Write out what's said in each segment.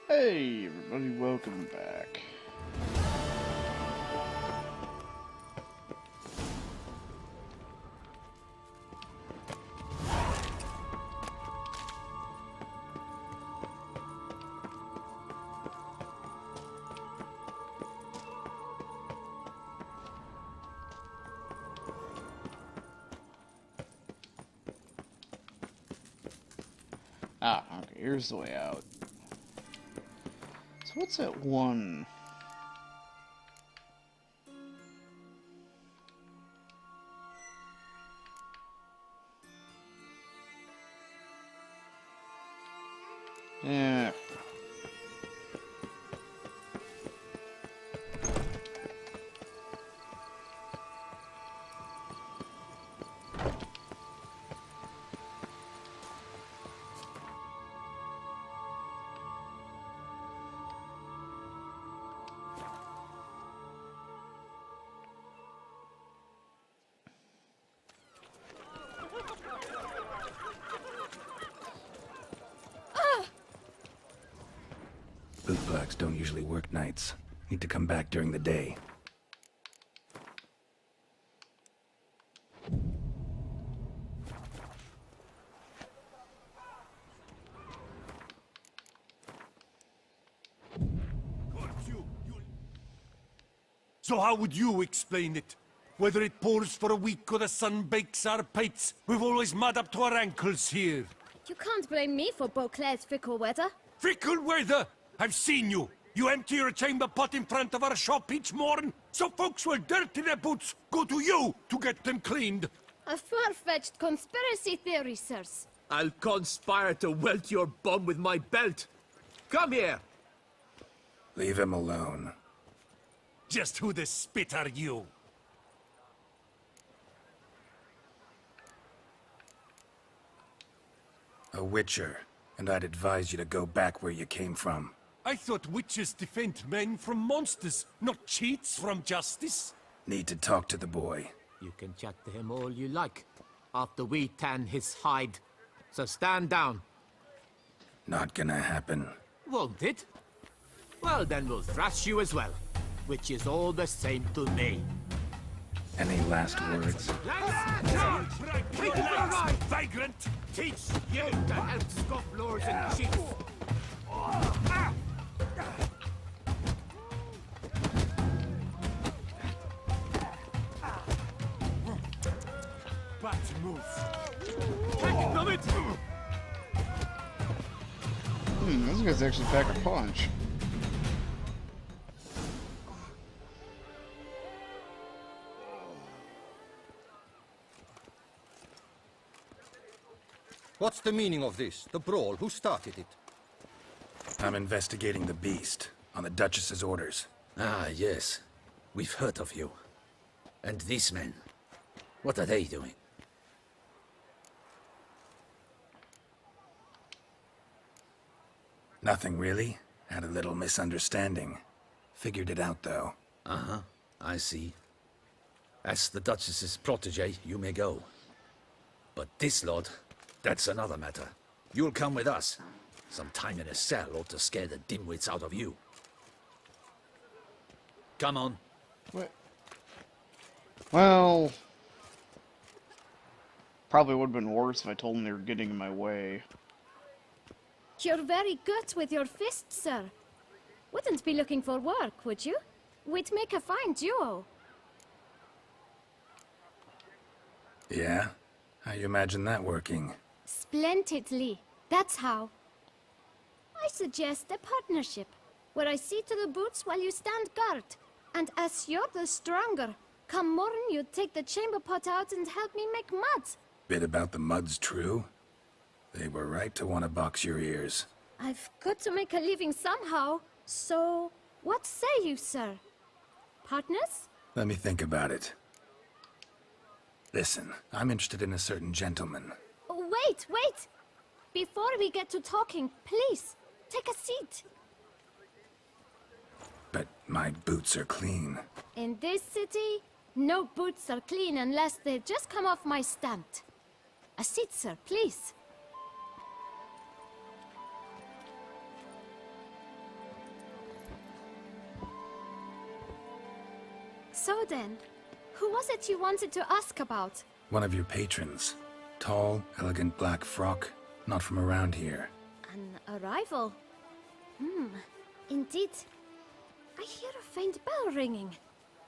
Hey, everybody, welcome back. Okay, here's the way out. So what's that one? Yeah. Bootblacks don't usually work nights. Need to come back during the day. So how would you explain it? Whether it pours for a week or the sun bakes our pates, we've always mud up to our ankles here. You can't blame me for Beauclair's fickle weather. Fickle weather! I've seen you! You empty your chamber pot in front of our shop each morn, so folks will dirty their boots, go to you to get them cleaned. A far-fetched conspiracy theory, sirs. I'll conspire to welt your bum with my belt. Come here! Leave him alone. Just who the spit are you? A witcher, and I'd advise you to go back where you came from. I thought witches defend men from monsters, not cheats from justice. Need to talk to the boy. You can chat to him all you like, after we tan his hide. So stand down. Not gonna happen. Won't it? Well, then we'll thrash you as well, which is all the same to me. Any last words? Take it for a ride, vagrant! Teach you to help scofflords and cheats! Bad move. This guy's actually pack a punch. What's the meaning of this? The brawl? Who started it? I'm investigating the beast, on the Duchess's orders. Ah, yes. We've heard of you. And these men, what are they doing? Nothing really. Had a little misunderstanding. Figured it out, though. Uh-huh, I see. As the Duchess's protege, you may go. But this lot, that's another matter. You'll come with us. Some time in a cell ought to scare the dimwits out of you. Come on. What? Well, probably would have been worse if I told them they were getting in my way. You're very good with your fists, sir. Wouldn't be looking for work, would you? We'd make a fine duo. Yeah? How you imagine that working? Splendidly. That's how. I suggest a partnership, where I see to the boots while you stand guard. And as you're the stronger, come morn you take the chamber pot out and help me make mud. Bit about the mud's true? They were right to want to box your ears. I've got to make a living somehow, so what say you, sir? Partners? Let me think about it. Listen, I'm interested in a certain gentleman. Oh, wait, wait! Before we get to talking, please, take a seat. But my boots are clean. In this city, no boots are clean unless they just come off my stamp. A seat, sir, please. So then, who was it you wanted to ask about? One of your patrons. Tall, elegant black frock. Not from around here. An arrival? Indeed. I hear a faint bell ringing.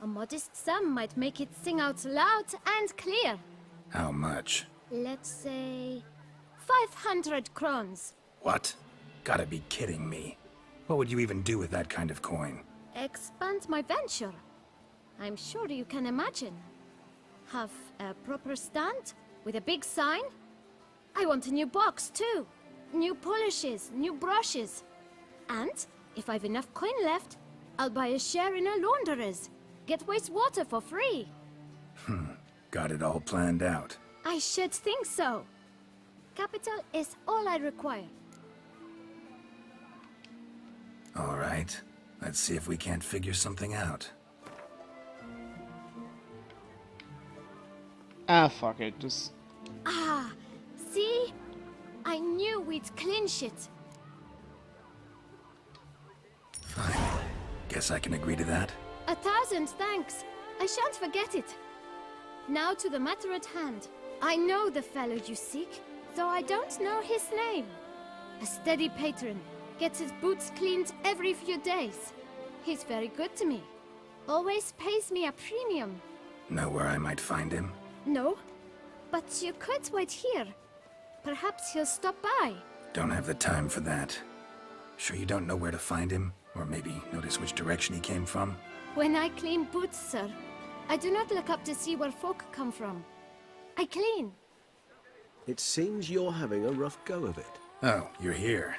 A modest sum might make it sing out loud and clear. How much? Let's say 500 crowns. What? Gotta be kidding me. What would you even do with that kind of coin? Expand my venture. I'm sure you can imagine. Have a proper stand with a big sign. I want a new box too. New polishes, new brushes. And if I've enough coin left, I'll buy a share in a launderer's. Get wastewater for free. Got it all planned out. I should think so. Capital is all I require. All right. Let's see if we can't figure something out. Ah, fuck it. Just... Ah, see? I knew we'd clinch it. Fine. Guess I can agree to that. 1,000 thanks. I shan't forget it. Now to the matter at hand. I know the fellow you seek, though I don't know his name. A steady patron. Gets his boots cleaned every few days. He's very good to me. Always pays me a premium. Know where I might find him? No, but you could wait here. Perhaps he'll stop by. Don't have the time for that. Sure you don't know where to find him? Or maybe notice which direction he came from? When I clean boots, sir, I do not look up to see where folk come from. I clean. It seems you're having a rough go of it. Oh, you're here.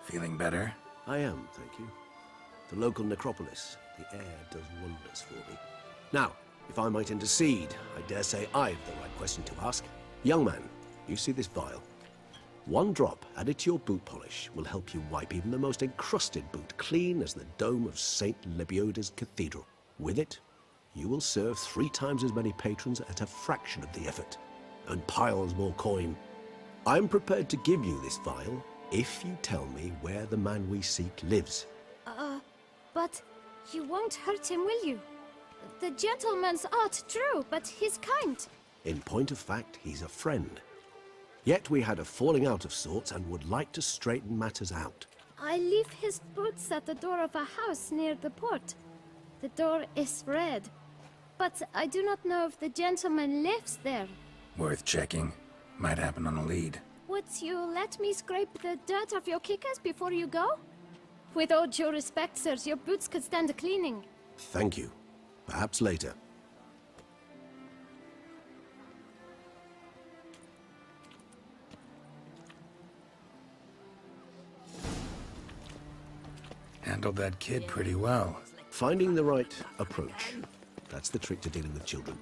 Feeling better? I am, thank you. The local necropolis. The air does wonders for me. Now, if I might intercede, I dare say I've the right question to ask. Young man, you see this vial? One drop added to your boot polish will help you wipe even the most encrusted boot clean as the dome of St. Lebioda's Cathedral. With it, you will serve 3 times as many patrons at a fraction of the effort, and piles more coin. I'm prepared to give you this vial if you tell me where the man we seek lives. But you won't hurt him, will you? The gentleman's art, true, but he's kind. In point of fact, he's a friend. Yet we had a falling out of sorts and would like to straighten matters out. I leave his boots at the door of a house near the port. The door is red, but I do not know if the gentleman lives there. Worth checking. Might happen on a lead. Would you let me scrape the dirt off your kickers before you go? With all due respect, sirs, your boots could stand a cleaning. Thank you. Perhaps later. Handled that kid pretty well. Finding the right approach. That's the trick to dealing with children.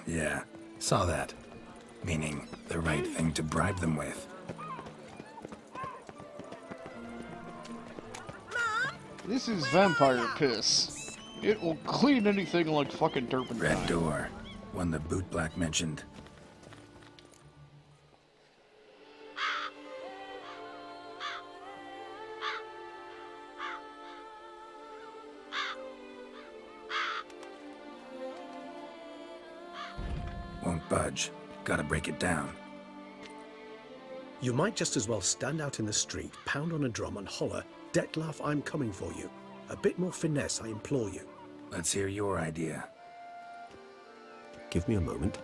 Yeah, saw that. Meaning, the right thing to bribe them with. This is vampire piss. It will clean anything like fucking turpentine. Red door. One the bootblack mentioned. Won't budge. Gotta break it down. You might just as well stand out in the street, pound on a drum and holler, "Detlef, I'm coming for you." A bit more finesse, I implore you. Let's hear your idea. Give me a moment.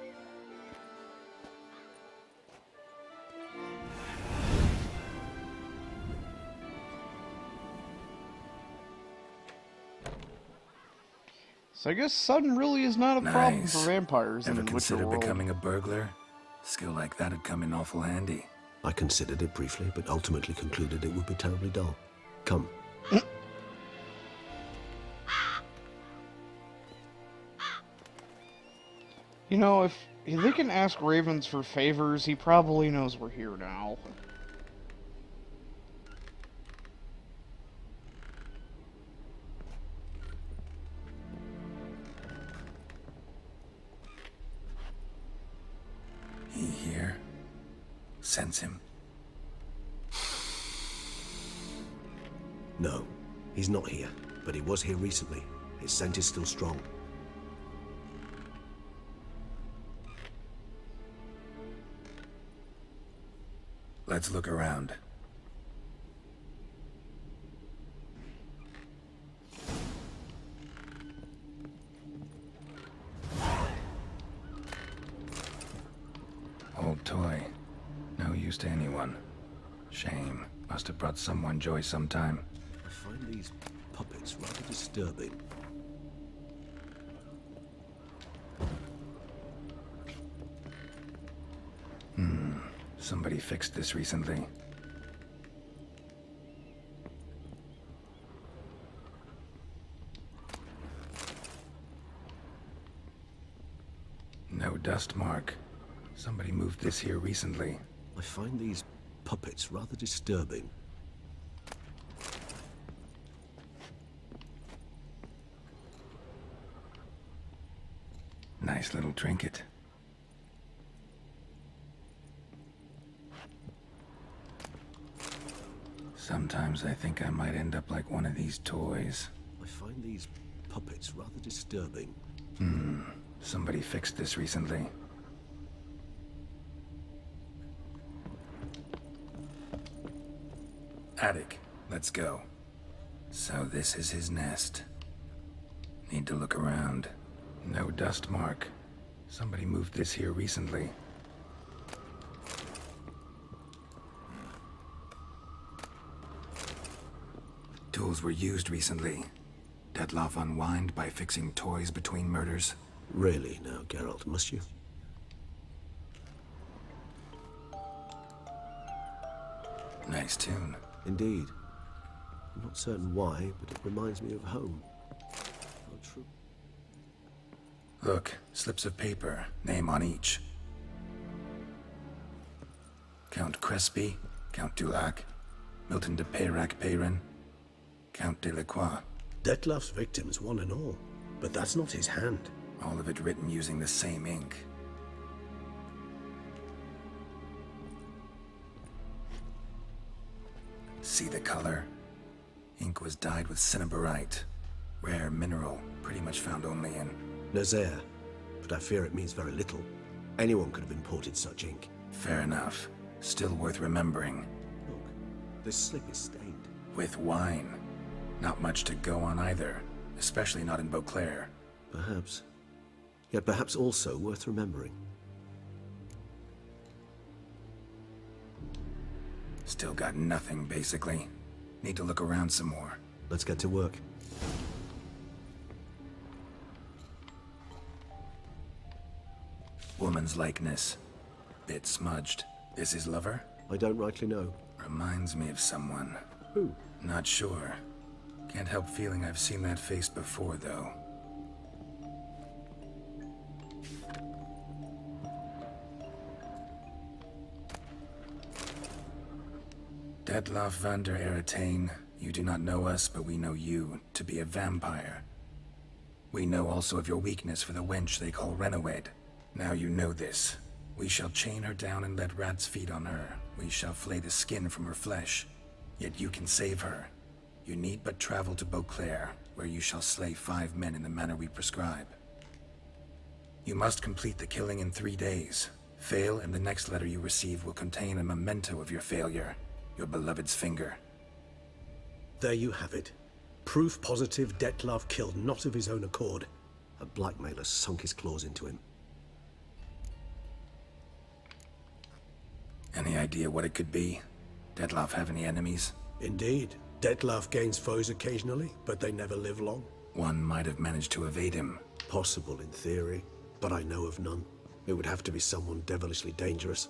So I guess sun really is not a problem Nice. for vampires Ever in the Witcher considered world. becoming a burglar? Skill like that'd come in awful handy. I considered it briefly, but ultimately concluded it would be terribly dull. Come. You know, if they can ask Ravens for favors, he probably knows we're here now. He here? Sense him? No, he's not here, but he was here recently. His scent is still strong. Let's look around. Old toy. No use to anyone. Shame. Must have brought someone joy sometime. I find these puppets rather disturbing. Somebody fixed this recently. No dust mark. Somebody moved this here recently. I find these puppets rather disturbing. Nice little trinket. Sometimes I think I might end up like one of these toys. I find these puppets rather disturbing. Somebody fixed this recently. Attic, let's go. So this is his nest. Need to look around. No dust mark. Somebody moved this here recently. Tools were used recently. Dettlaff unwind by fixing toys between murders. Really now, Geralt, must you? Nice tune. Indeed. I'm not certain why, but it reminds me of home. Not true. Look, slips of paper, name on each. Count Crespi, Count Dulac, Milton de Peyrac-Peyrin, Count Delacroix. Dettlaff's victims, one and all. But that's not his hand. All of it written using the same ink. See the color? Ink was dyed with cinnabarite. Rare mineral, pretty much found only in... Nazaire. But I fear it means very little. Anyone could have imported such ink. Fair enough. Still worth remembering. Look, this slip is stained. With wine. Not much to go on either. Especially not in Beauclair. Perhaps. Yet perhaps also worth remembering. Still got nothing, basically. Need to look around some more. Let's get to work. Woman's likeness. Bit smudged. This his lover? I don't rightly know. Reminds me of someone. Who? Not sure. Can't help feeling I've seen that face before, though. Dettlaff van der Eretain, you do not know us, but we know you to be a vampire. We know also of your weakness for the wench they call Renoed. Now you know this. We shall chain her down and let rats feed on her. We shall flay the skin from her flesh. Yet you can save her. You need but travel to Beauclair, where you shall slay 5 men in the manner we prescribe. You must complete the killing in 3 days. Fail, and the next letter you receive will contain a memento of your failure. Your beloved's finger. There you have it. Proof positive Dettlaff killed not of his own accord. A blackmailer sunk his claws into him. Any idea what it could be? Dettlaff have any enemies? Indeed. Dettlaff gains foes occasionally, but they never live long. One might have managed to evade him. Possible in theory, but I know of none. It would have to be someone devilishly dangerous.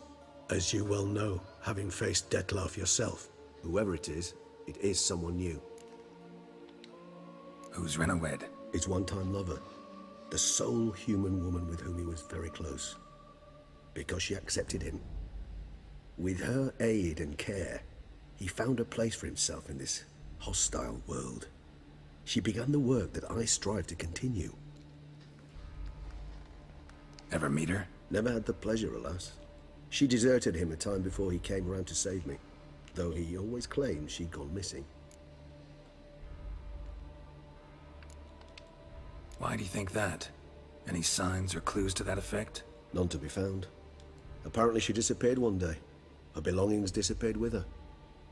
As you well know, having faced Dettlaff yourself. Whoever it is someone new. Who's Renoed? His one-time lover. The sole human woman with whom he was very close. Because she accepted him. With her aid and care, he found a place for himself in this hostile world. She began the work that I strive to continue. Ever meet her? Never had the pleasure, alas. She deserted him a time before he came around to save me, though he always claimed she'd gone missing. Why do you think that? Any signs or clues to that effect? None to be found. Apparently she disappeared one day. Her belongings disappeared with her.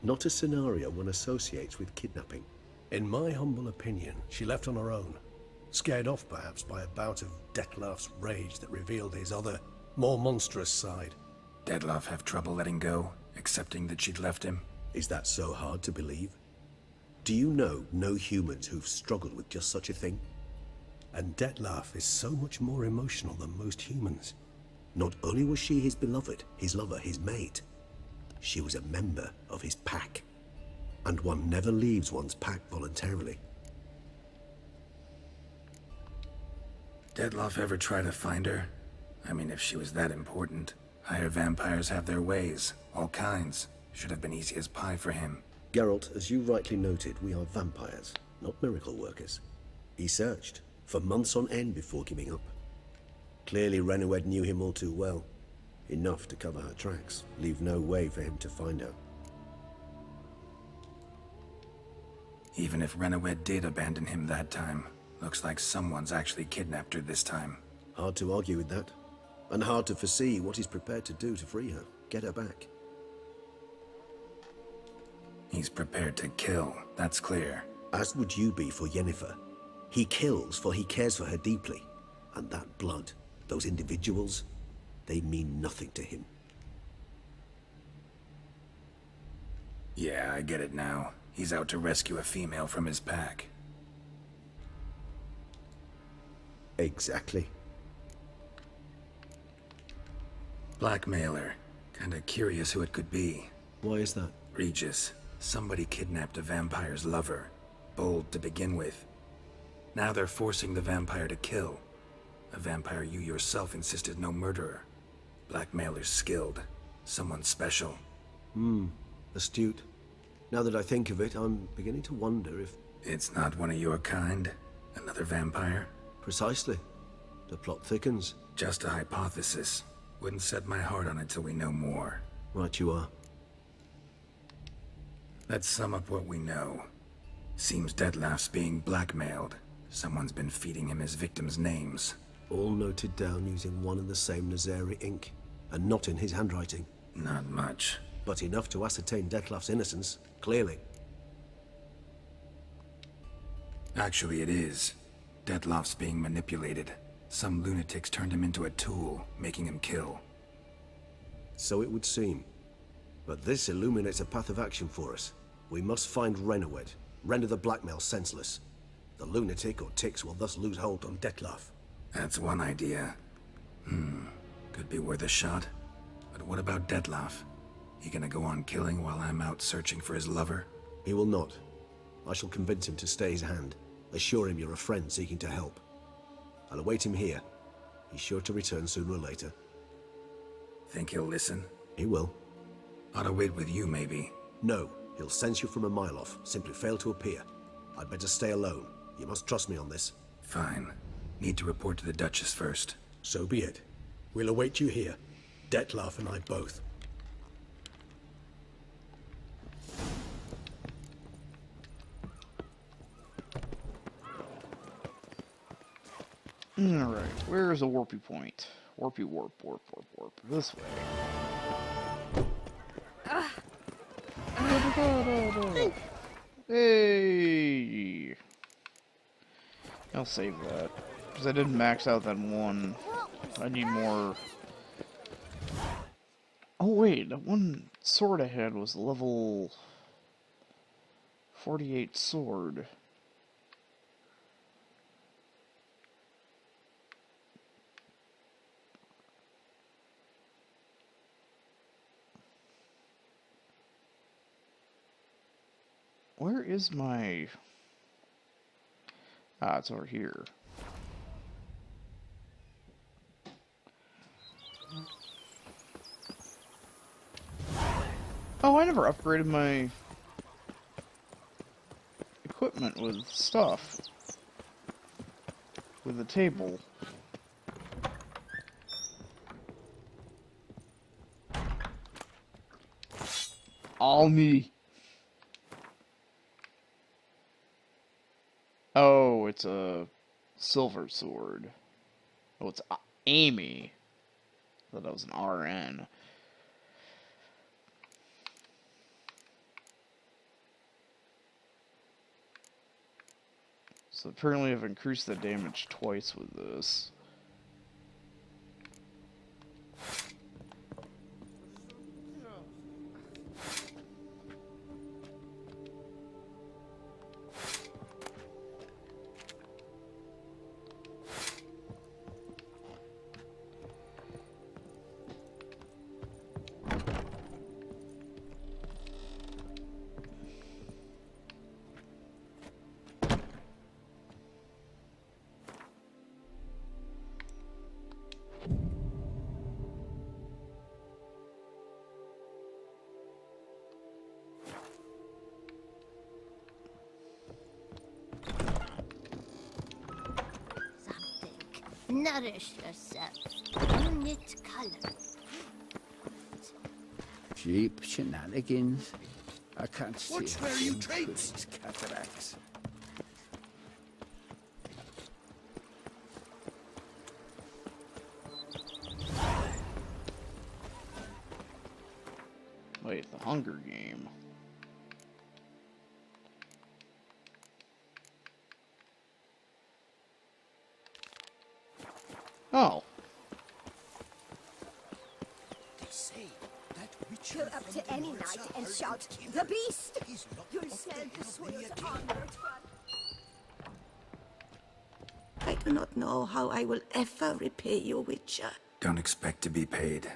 Not a scenario one associates with kidnapping. In my humble opinion, she left on her own. Scared off, perhaps, by a bout of Dettlaff's rage that revealed his other, more monstrous side. Dettlaff have trouble letting go, accepting that she'd left him? Is that so hard to believe? Do you know no humans who've struggled with just such a thing? And Dettlaff is so much more emotional than most humans. Not only was she his beloved, his lover, his mate, she was a member of his pack. And one never leaves one's pack voluntarily. Dettlaff ever try to find her? I mean, if she was that important. Higher vampires have their ways, all kinds. Should have been easy as pie for him. Geralt, as you rightly noted, we are vampires, not miracle workers. He searched, for months on end before giving up. Clearly Renoed knew him all too well. Enough to cover her tracks, leave no way for him to find her. Even if Renoed did abandon him that time, looks like someone's actually kidnapped her this time. Hard to argue with that. And hard to foresee what he's prepared to do to free her, get her back. He's prepared to kill, that's clear. As would you be for Yennefer. He kills for he cares for her deeply. And that blood, those individuals, they mean nothing to him. Yeah, I get it now. He's out to rescue a female from his pack. Exactly. Blackmailer. Kinda curious who it could be. Why is that? Regis. Somebody kidnapped a vampire's lover. Bold to begin with. Now they're forcing the vampire to kill. A vampire you yourself insisted no murderer. Blackmailer's skilled. Someone special. Astute. Now that I think of it, I'm beginning to wonder if... It's not one of your kind? Another vampire? Precisely. The plot thickens. Just a hypothesis. Wouldn't set my heart on it till we know more. Right you are. Let's sum up what we know. Seems Dettlaff's being blackmailed. Someone's been feeding him his victims' names. All noted down using one and the same Nazeri ink. And not in his handwriting. Not much. But enough to ascertain Dettlaff's innocence, clearly. Actually, it is. Dettlaff's being manipulated. Some lunatics turned him into a tool, making him kill. So it would seem. But this illuminates a path of action for us. We must find Renoed, render the blackmail senseless. The lunatic or ticks will thus lose hold on Dettlaff. That's one idea. Could be worth a shot. But what about Dettlaff? He gonna go on killing while I'm out searching for his lover? He will not. I shall convince him to stay his hand. Assure him you're a friend seeking to help. I'll await him here. He's sure to return sooner or later. Think he'll listen? He will. Ought to wait with you, maybe. No, he'll sense you from a mile off. Simply fail to appear. I'd better stay alone. You must trust me on this. Fine. Need to report to the Duchess first. So be it. We'll await you here. Dettlaff and I both. Alright, where's a warpy point? Warp. This way. Hey! I'll save that. Because I didn't max out that one. I need more. Oh wait, that one sword I had was level 48 sword. Where is my... Ah, it's over here. Oh, I never upgraded my equipment with stuff. With the table. All me. Oh, it's a silver sword. Oh, it's Amy. I thought that was an RN. So apparently I've increased the damage twice with this. Nourish yourself. You knit color. Cheap shenanigans. I can't see Watch how where you one tread. puts cataracts. Wait, the Hunger Game. Oh. They say that witch You're up to any night and shout, "The beast!" You'll send the swears onward. I do not know how I will ever repay you, Witcher. Don't expect to be paid.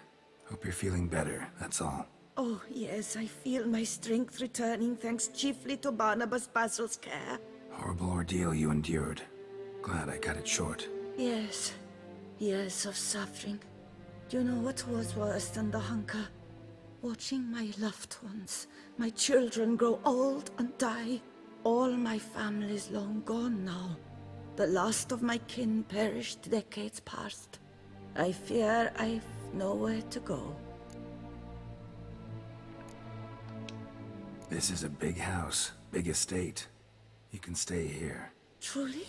Hope you're feeling better, that's all. Oh, yes, I feel my strength returning thanks chiefly to Barnabas Basil's care. Horrible ordeal you endured. Glad I cut it short. Yes, years of suffering. Do you know what was worse than the hunger? Watching my loved ones, my children grow old and die. All my family's long gone now. The last of my kin perished decades past. I fear I've nowhere to go. This is a big house, big estate. You can stay here. Truly?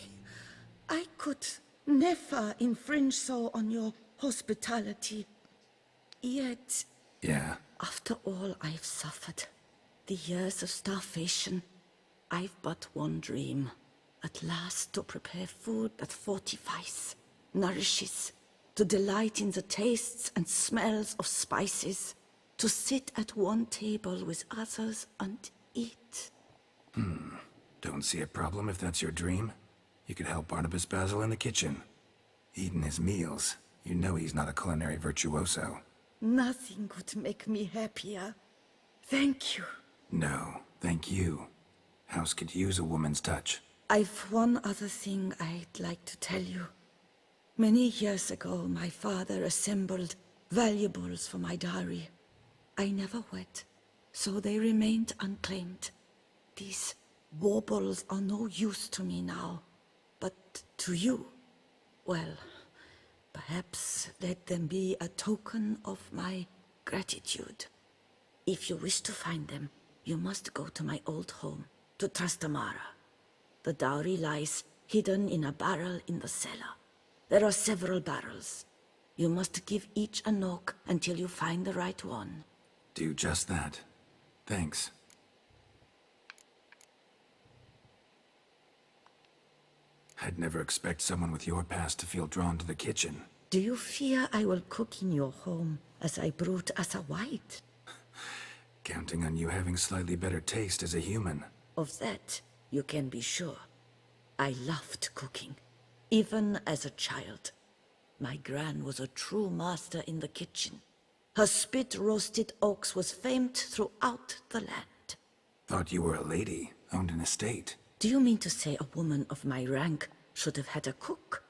I could never infringe so on your hospitality. Yet, Yeah, after all I've suffered, the years of starvation, I've but one dream. At last to prepare food that fortifies, nourishes, to delight in the tastes and smells of spices, to sit at one table with others and eat. don't see a problem if that's your dream. You could help Barnabas Basil in the kitchen. Eating his meals. You know he's not a culinary virtuoso. Nothing could make me happier. Thank you. No, thank you. House could use a woman's touch. I've one other thing I'd like to tell you. Many years ago, my father assembled valuables for my dowry. I never wed, so they remained unclaimed. These baubles are no use to me now, but to you, well, perhaps let them be a token of my gratitude. If you wish to find them, you must go to my old home, to Trastamara. The dowry lies hidden in a barrel in the cellar. There are several barrels. You must give each a knock until you find the right one. Do just that. Thanks. I'd never expect someone with your past to feel drawn to the kitchen. Do you fear I will cook in your home as I brewed as a white? Counting on you having slightly better taste as a human. Of that, you can be sure. I loved cooking, even as a child. My gran was a true master in the kitchen. Her spit-roasted ox was famed throughout the land. Thought you were a lady, owned an estate. Do you mean to say a woman of my rank should have had a cook?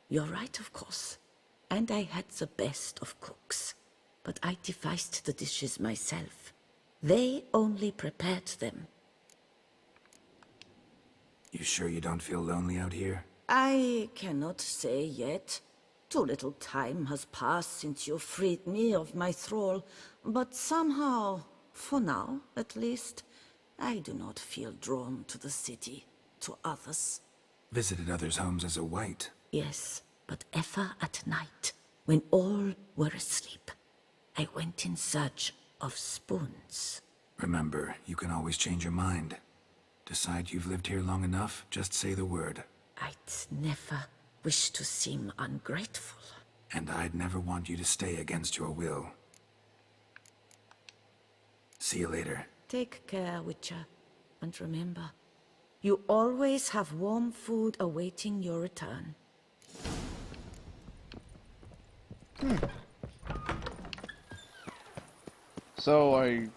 You're right, of course. And I had the best of cooks. But I devised the dishes myself. They only prepared them. You sure you don't feel lonely out here? I cannot say yet. Too little time has passed since you freed me of my thrall, but somehow, for now at least, I do not feel drawn to the city, to others. Visited others' homes as a white. Yes, but ever at night, when all were asleep, I went in search of spoons. Remember, you can always change your mind. Decide you've lived here long enough, just say the word. I'd never wish to seem ungrateful. And I'd never want you to stay against your will. See you later. Take care, Witcher. And remember, you always have warm food awaiting your return. So I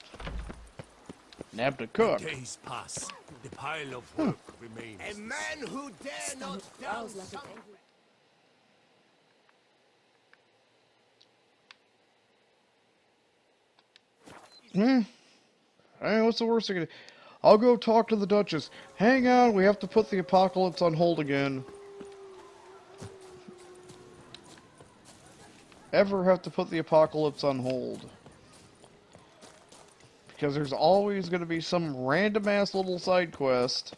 nabbed a cook. Days pass. The pile of work remains. A man who dare not down something. Hey, what's the worst thing? I'll go talk to the Duchess. Hang on, we have to put the apocalypse on hold again. Ever have to put the apocalypse on hold? Because there's always going to be some random-ass little side quest.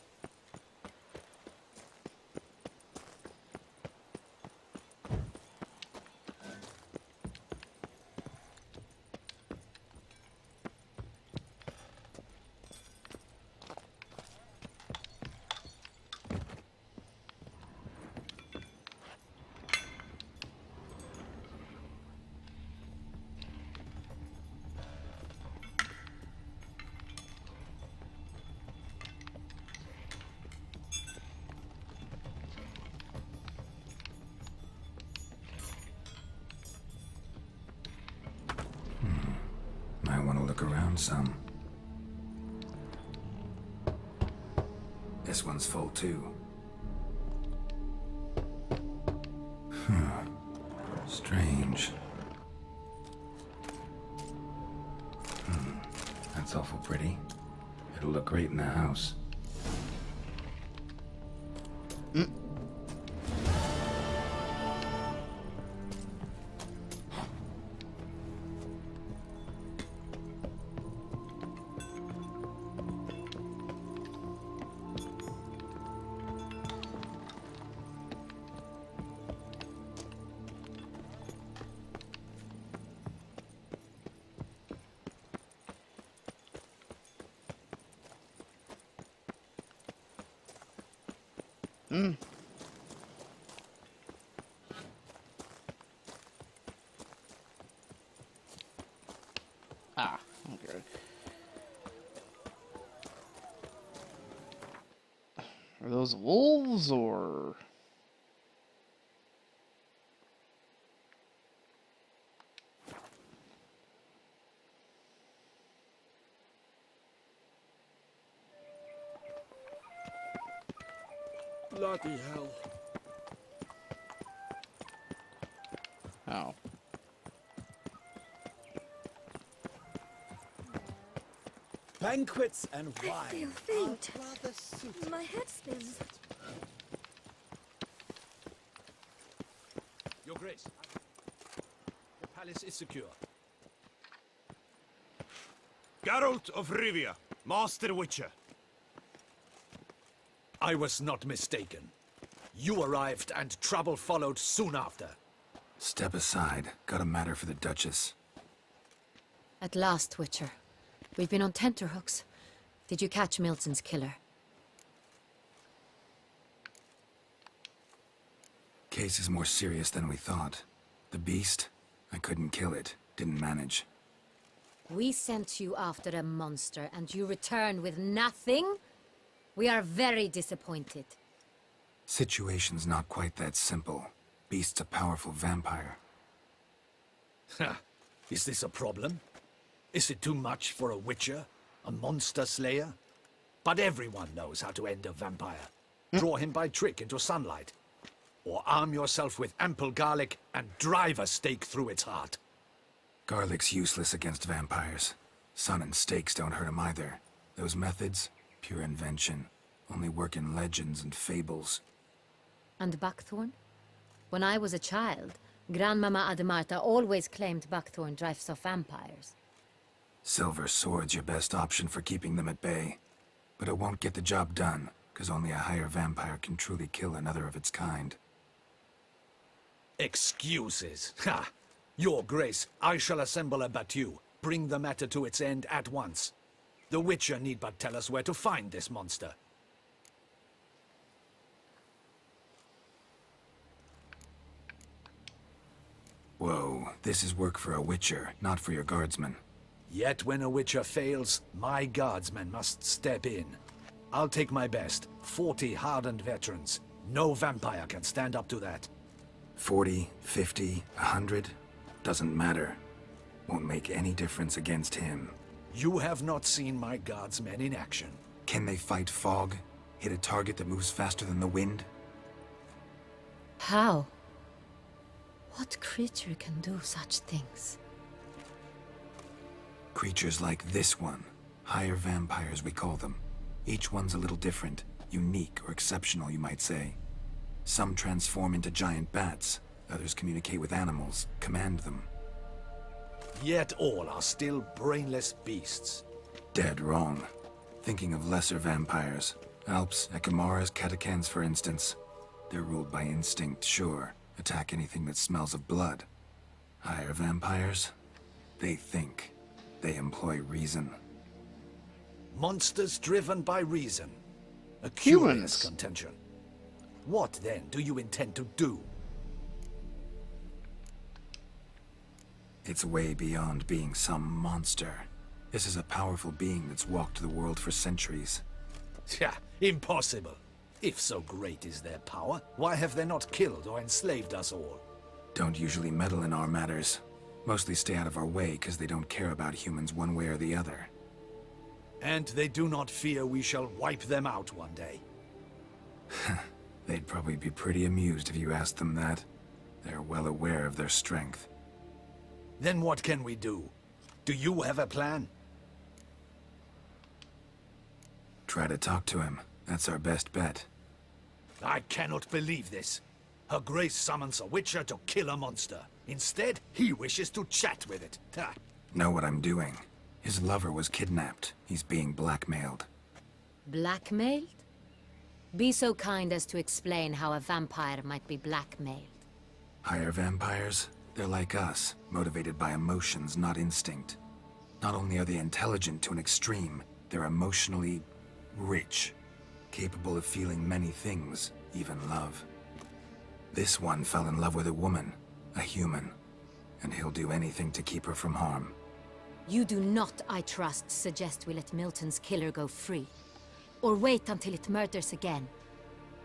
Might want to look around some. This one's full too. Strange. That's awful pretty. It'll look great in the house. Ah, okay. Are those wolves or... Bloody hell. Oh. Banquets and I wine. feel faint. My head spins. Your Grace, the palace is secure. Geralt of Rivia, Master Witcher. I was not mistaken. You arrived and trouble followed soon after. Step aside. Got a matter for the Duchess. At last, Witcher. We've been on tenterhooks. Did you catch Milton's killer? Case is more serious than we thought. The beast? I couldn't kill it. Didn't manage. We sent you after a monster, and you return with nothing? We are very disappointed. Situation's not quite that simple. Beast's a powerful vampire. Ha! Is this a problem? Is it too much for a witcher? A monster slayer? But everyone knows how to end a vampire. Draw him by trick into sunlight. Or arm yourself with ample garlic and drive a stake through its heart. Garlic's useless against vampires. Sun and stakes don't hurt him either. Those methods, pure invention. Only work in legends and fables. And Buckthorn? When I was a child, Grandmama Ademarta always claimed Buckthorn drives off vampires. Silver sword's your best option for keeping them at bay. But it won't get the job done, because only a higher vampire can truly kill another of its kind. Excuses. Ha! Your Grace, I shall assemble a battue. Bring the matter to its end at once. The Witcher need but tell us where to find this monster. Whoa, this is work for a witcher, not for your guardsmen. Yet when a witcher fails, my guardsmen must step in. I'll take my best. 40 hardened veterans. No vampire can stand up to that. 40, 50, 100? Doesn't matter. Won't make any difference against him. You have not seen my guardsmen in action. Can they fight fog? Hit a target that moves faster than the wind? How? What creature can do such things? Creatures like this one. Higher vampires, we call them. Each one's a little different. Unique or exceptional, you might say. Some transform into giant bats. Others communicate with animals, command them. Yet all are still brainless beasts. Dead wrong. Thinking of lesser vampires. Alps, Ekamaras, Catechans, for instance. They're ruled by instinct, sure. Attack anything that smells of blood. Higher vampires? They think. They employ reason. Monsters driven by reason. A curious Humans. contention. What, then, do you intend to do? It's way beyond being some monster. This is a powerful being that's walked the world for centuries. Yeah, impossible. If so great is their power, why have they not killed or enslaved us all? Don't usually meddle in our matters. Mostly stay out of our way because they don't care about humans one way or the other. And they do not fear we shall wipe them out one day. They'd probably be pretty amused if you asked them that. They're well aware of their strength. Then what can we do? Do you have a plan? Try to talk to him. That's our best bet. I cannot believe this. Her Grace summons a witcher to kill a monster. Instead, he wishes to chat with it. Ha. Know what I'm doing. His lover was kidnapped. He's being blackmailed. Blackmailed? Be so kind as to explain how a vampire might be blackmailed. Higher vampires? They're like us, motivated by emotions, not instinct. Not only are they intelligent to an extreme, they're emotionally rich, capable of feeling many things, even love. This one fell in love with a woman, a human, and he'll do anything to keep her from harm. You do not, I trust, suggest we let Milton's killer go free. Or wait until it murders again.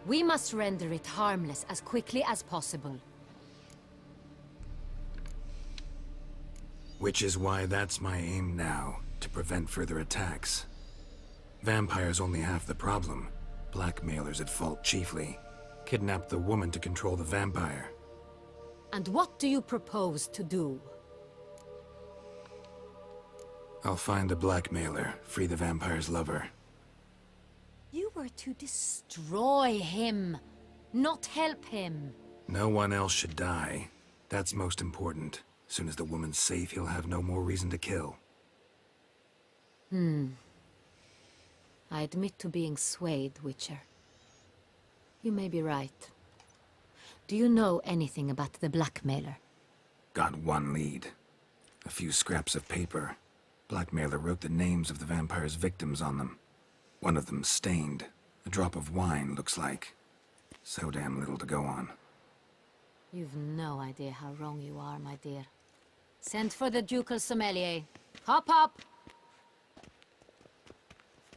We must render it harmless as quickly as possible. Which is why that's my aim now, to prevent further attacks. Vampires only half the problem. Blackmailers at fault chiefly. Kidnapped the woman to control the vampire. And what do you propose to do? I'll find the blackmailer, free the vampire's lover. You were to destroy him, not help him. No one else should die. That's most important. As soon as the woman's safe, he'll have no more reason to kill. I admit to being swayed, Witcher. You may be right. Do you know anything about the blackmailer? Got one lead. A few scraps of paper. Blackmailer wrote the names of the vampire's victims on them. One of them stained. A drop of wine, looks like. So damn little to go on. You've no idea how wrong you are, my dear. Send for the ducal sommelier. Hop, hop!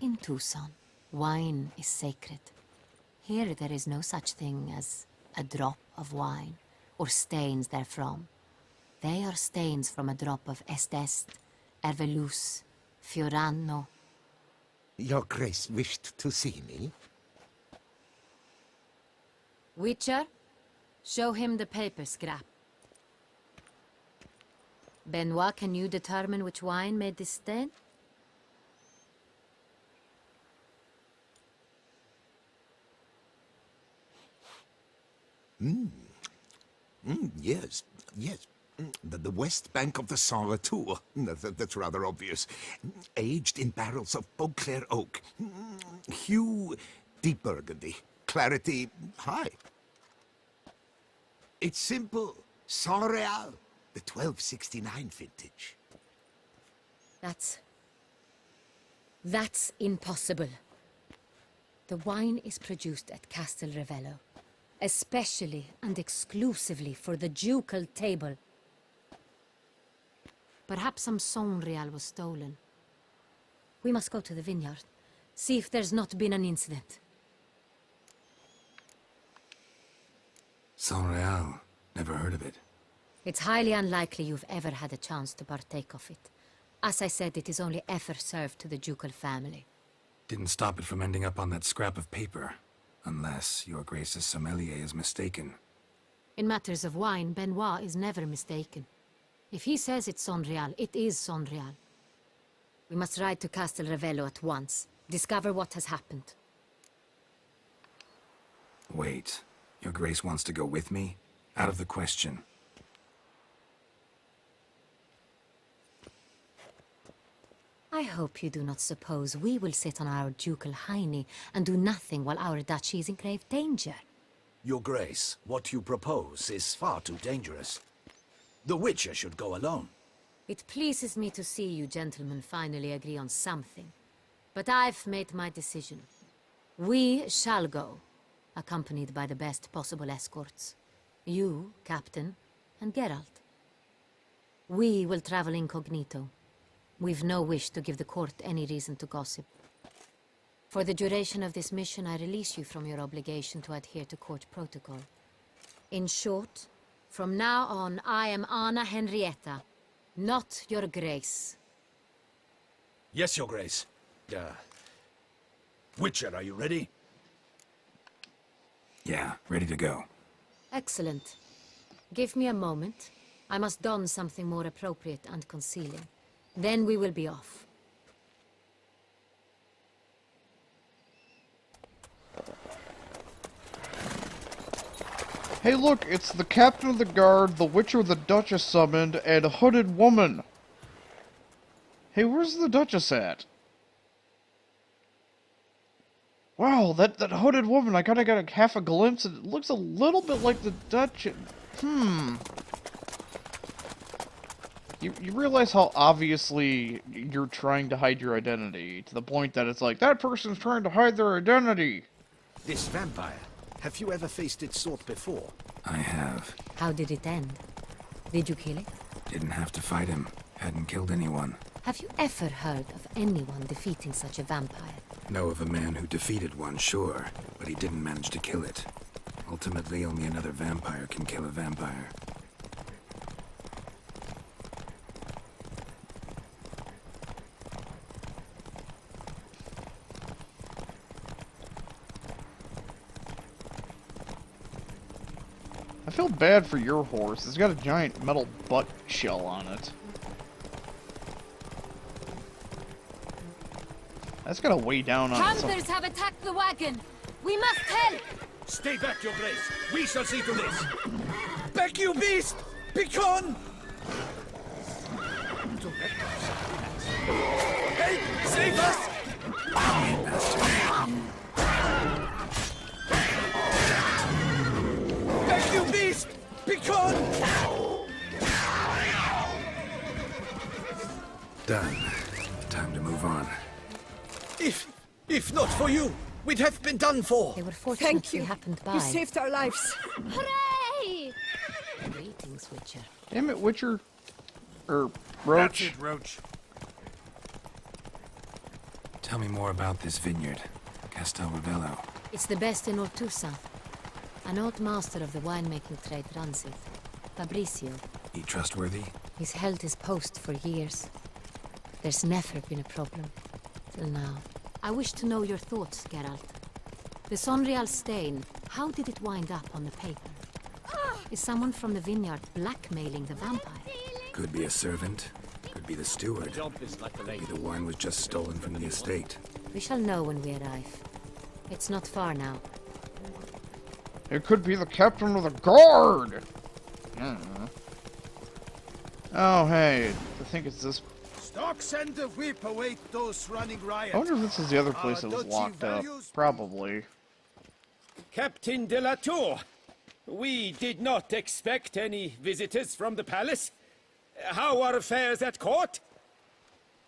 In Tucson, wine is sacred. Here there is no such thing as a drop of wine, or stains therefrom. They are stains from a drop of Est, Ervelus, Fiorano. Your Grace wished to see me? Witcher, show him the paper scrap. Benoit, can you determine which wine made this stain? Yes, yes. The west bank of the Saint Retour. That's rather obvious. Aged in barrels of Beauclair oak. Hue, deep burgundy. Clarity, high. It's simple. Saint Real, the 1269 vintage. That's impossible. The wine is produced at Castel Revello, especially and exclusively for the ducal table. Perhaps some Sonreal was stolen. We must go to the vineyard. See if there's not been an incident. Sonreal. Never heard of it. It's highly unlikely you've ever had a chance to partake of it. As I said, it is only ever served to the ducal family. Didn't stop it from ending up on that scrap of paper. Unless your Grace's sommelier is mistaken. In matters of wine, Benoit is never mistaken. If he says it's Sonreal, it is Sonreal. We must ride to Castel Ravello at once. Discover what has happened. Wait. Your Grace wants to go with me? Out of the question. I hope you do not suppose we will sit on our ducal hiney and do nothing while our duchy is in grave danger. Your Grace, what you propose is far too dangerous. The Witcher should go alone. It pleases me to see you gentlemen finally agree on something. But I've made my decision. We shall go, accompanied by the best possible escorts. You, Captain, and Geralt. We will travel incognito. We've no wish to give the court any reason to gossip. For the duration of this mission, I release you from your obligation to adhere to court protocol. In short, from now on, I am Anna Henrietta, not your Grace. Yes, Your Grace. Witcher, are you ready? Yeah, ready to go. Excellent. Give me a moment. I must don something more appropriate and concealing. Then we will be off. Hey look, it's the captain of the guard, the Witcher the Duchess summoned, and a hooded woman. Hey, where's the Duchess at? Wow, that hooded woman, I kinda got half a glimpse, and it looks a little bit like the Duchess. You realize how obviously you're trying to hide your identity, to the point that it's like, that person's trying to hide their identity. This vampire, have you ever faced its sort before? I have. How did it end? Did you kill it? Didn't have to fight him. Hadn't killed anyone. Have you ever heard of anyone defeating such a vampire? Know of a man who defeated one, sure, but he didn't manage to kill it. Ultimately, only another vampire can kill a vampire. I feel bad for your horse. It's got a giant metal butt shell on it. That's gotta weigh down on it. Hunters have attacked the wagon! We must help! Stay back, Your Grace. We shall see to this. Back, you beast! Begone! Help! Save us! Back, you beast! Begone! Done. Time to move on. If not for you, we'd have been done for. They were fortunately happened by. You saved our lives. Hooray! Greetings, Witcher. Damn it, Witcher. Or That's Roach. it, Roach. Tell me more about this vineyard. Castel Ravello. It's the best in Ortusa. An old master of the winemaking trade runs it. Fabricio. He trustworthy? He's held his post for years. There's never been a problem. Till now. I wish to know your thoughts, Geralt. The Sonreal stain, how did it wind up on the paper? Is someone from the vineyard blackmailing the vampire? Could be a servant. Could be the steward. Maybe the wine was just stolen from the estate. We shall know when we arrive. It's not far now. It could be the captain of the guard! Oh, hey. I think it's this. Stocks and the whip await those running riot. I wonder if this is the other place that was locked up. Probably. Captain de la Tour, we did not expect any visitors from the palace. How are affairs at court?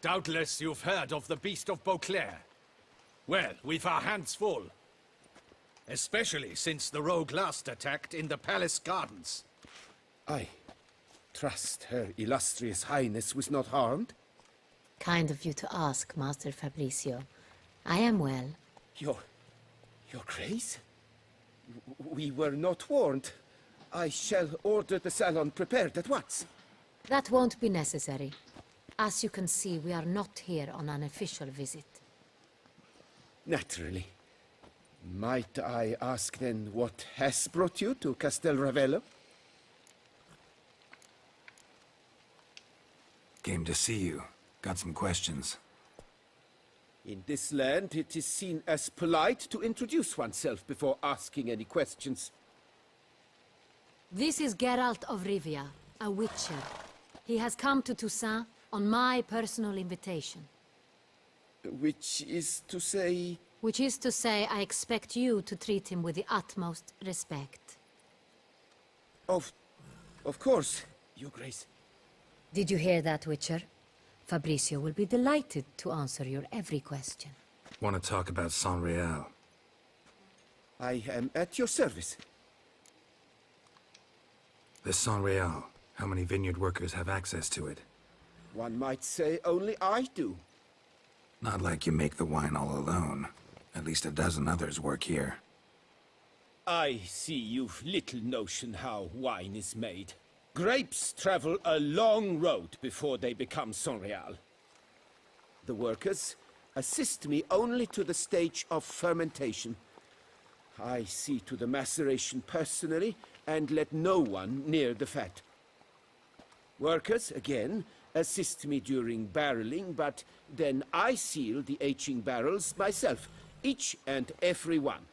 Doubtless you've heard of the Beast of Beauclair. Well, we've our hands full. Especially since the rogue last attacked in the palace gardens. Aye. trust Her Illustrious Highness was not harmed? Kind of you to ask, Master Fabricio. I am well. Your Grace? We were not warned. I shall order the salon prepared at once. That won't be necessary. As you can see, we are not here on an official visit. Naturally. Might I ask then what has brought you to Castel Ravello? Came to see you. Got some questions. In this land, it is seen as polite to introduce oneself before asking any questions. This is Geralt of Rivia, a witcher. He has come to Toussaint on my personal invitation. Which is to say... Which is to say, I expect you to treat him with the utmost respect. Of course, Your Grace. Did you hear that, Witcher? Fabricio will be delighted to answer your every question. Want to talk about San Real? I am at your service. The San Real. How many vineyard workers have access to it? One might say only I do. Not like you make the wine all alone. At least a dozen others work here. I see you've little notion how wine is made. Grapes travel a long road before they become Saint-Réal. The workers assist me only to the stage of fermentation. I see to the maceration personally and let no one near the fat. Workers, again, assist me during barreling, but then I seal the aging barrels myself, each and every one.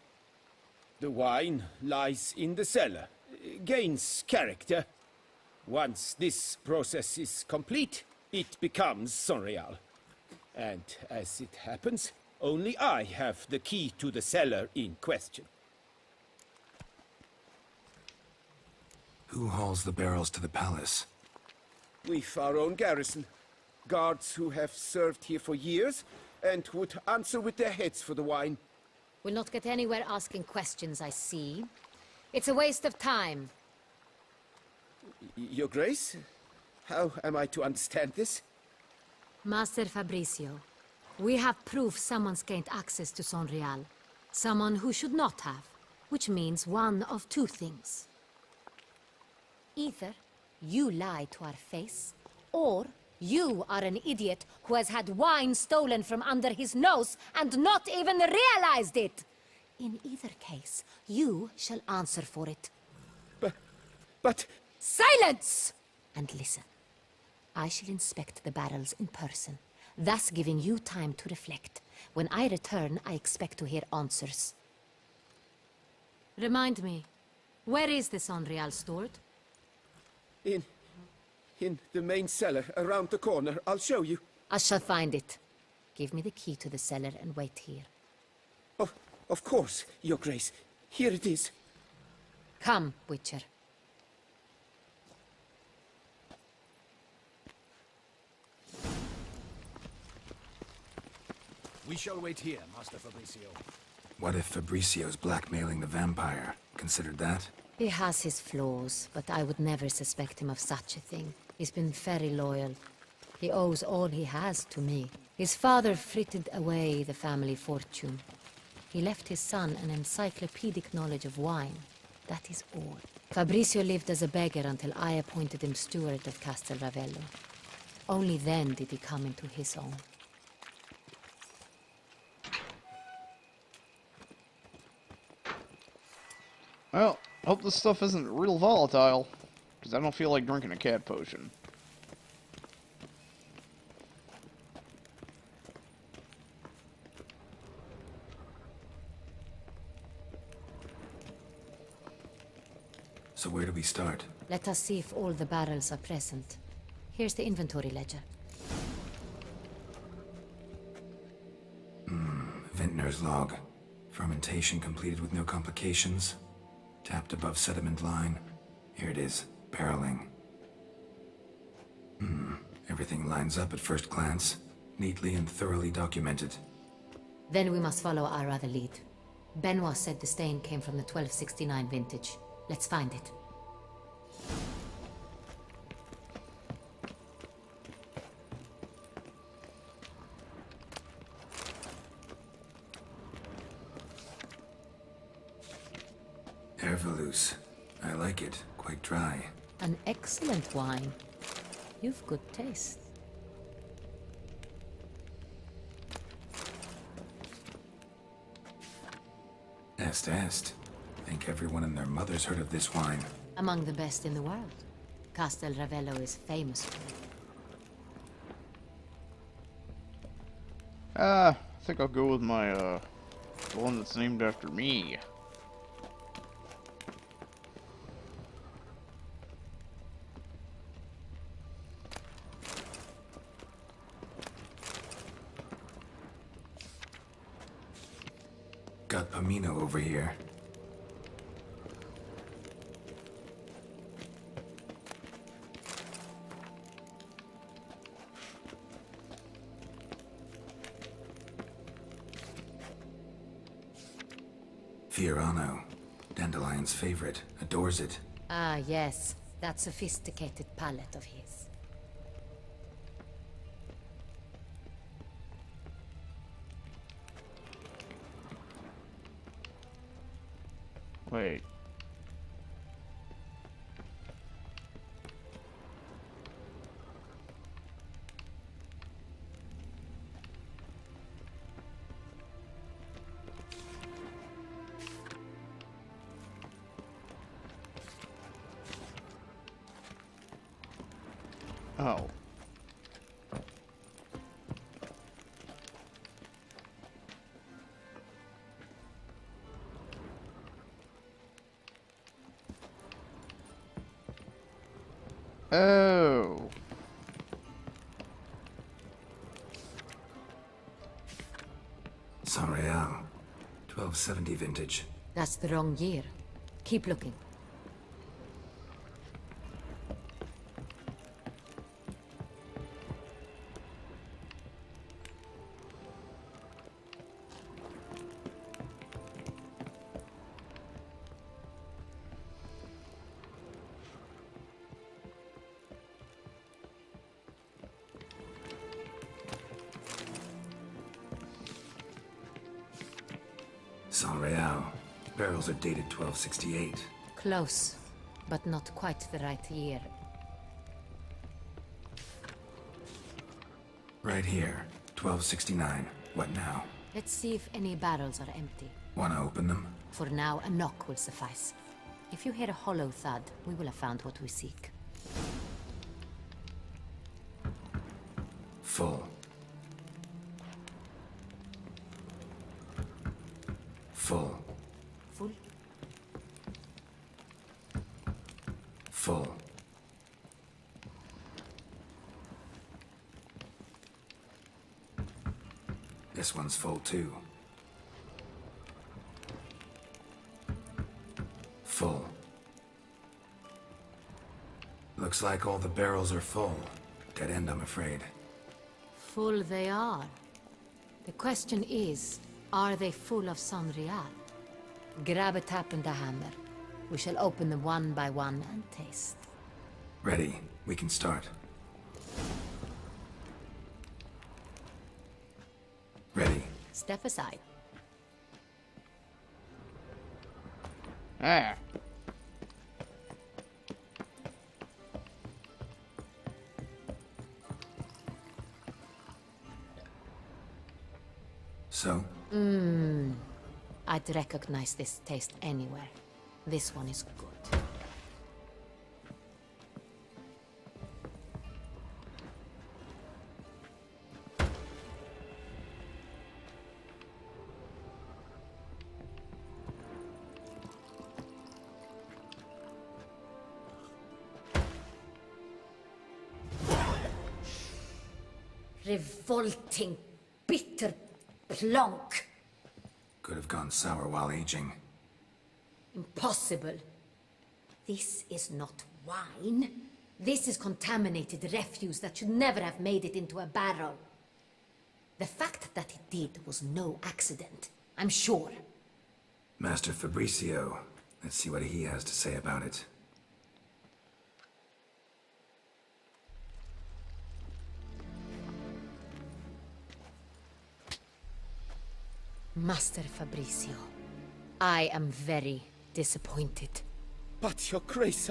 The wine lies in the cellar, gains character. Once this process is complete, it becomes Saint-Réal. And as it happens, only I have the key to the cellar in question. Who hauls the barrels to the palace? We've our own garrison. Guards who have served here for years and would answer with their heads for the wine. We'll not get anywhere asking questions, I see. It's a waste of time. Your Grace? How am I to understand this? Master Fabricio, we have proof someone's gained access to Saint-Réal. Someone who should not have, which means one of two things. Either you lie to our face, or you are an idiot who has had wine stolen from under his nose and not even realized it. In either case, you shall answer for it. But... Silence! And listen. I shall inspect the barrels in person, thus giving you time to reflect. When I return, I expect to hear answers. Remind me, where is the Saint-Réal stored? In the main cellar, around the corner. I'll show you. I shall find it. Give me the key to the cellar and wait here. Of course, Your Grace. Here it is. Come, Witcher. We shall wait here, Master Fabricio. What if Fabricio's blackmailing the vampire? Considered that? He has his flaws, but I would never suspect him of such a thing. He's been very loyal. He owes all he has to me. His father frittered away the family fortune. He left his son an encyclopedic knowledge of wine. That is all. Fabricio lived as a beggar until I appointed him steward of Castel Ravello. Only then did he come into his own. Well, hope this stuff isn't real volatile, because I don't feel like drinking a cat potion. So where do we start? Let us see if all the barrels are present. Here's the inventory ledger. Vintner's log. Fermentation completed with no complications. Tapped above sediment line. Here it is. Barreling. Everything lines up at first glance. Neatly and thoroughly documented. Then we must follow our other lead. Benoit said the stain came from the 1269 vintage. Let's find it. Ervelus. I like it. Quite dry. An excellent wine. You've good taste. Est. Think everyone and their mother's heard of this wine. Among the best in the world. Castel Ravello is famous for it. I think I'll go with my, the one that's named after me. Got Pomino over here. Fiorano. Dandelion's favorite. Adores it. Ah, yes. That sophisticated palate of his. Wait. Oh. Oh. San Real. 1270 vintage. That's the wrong year. Keep looking. San Real. Barrels are dated 1268. Close, but not quite the right year. Right here. 1269. What now? Let's see if any barrels are empty. Wanna open them? For now, a knock will suffice. If you hear a hollow thud, we will have found what we seek. Full. Full. Full? Full. This one's full too. Full. Looks like all the barrels are full. Dead end, I'm afraid. Full they are. The question is, are they full of San Real? Grab a tap and a hammer. We shall open them one by one and taste. Ready. We can start. Ready. Step aside. Ah. So? I'd recognize this taste anywhere. This one is good. Revolting, bitter plonk. Could have gone sour while aging. Impossible. This is not wine. This is contaminated refuse that should never have made it into a barrel. The fact that it did was no accident, I'm sure. Master Fabricio. Let's see what he has to say about it. Master Fabricio, I am very, disappointed. But, Your Grace,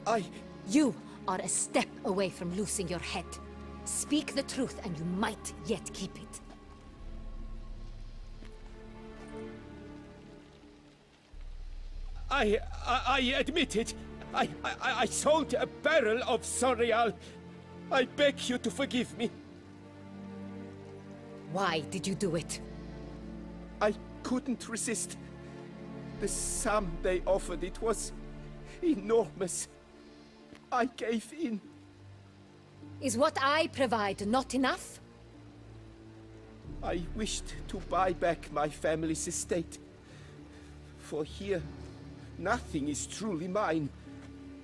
I... You are a step away from losing your head. Speak the truth and you might yet keep it. I admit it. I sold a barrel of Sorial. I beg you to forgive me. Why did you do it? I couldn't resist. The sum they offered, it was enormous. I gave in. Is what I provide not enough? I wished to buy back my family's estate. For here, nothing is truly mine.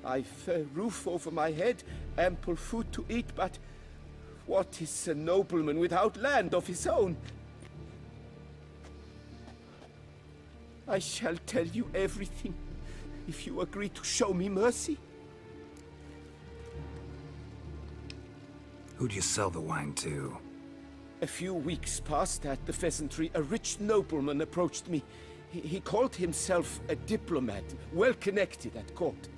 I've a roof over my head, ample food to eat, but what is a nobleman without land of his own? I shall tell you everything, if you agree to show me mercy. Who'd you sell the wine to? A few weeks past at the Pheasantry, a rich nobleman approached me. He called himself a diplomat, well connected at court.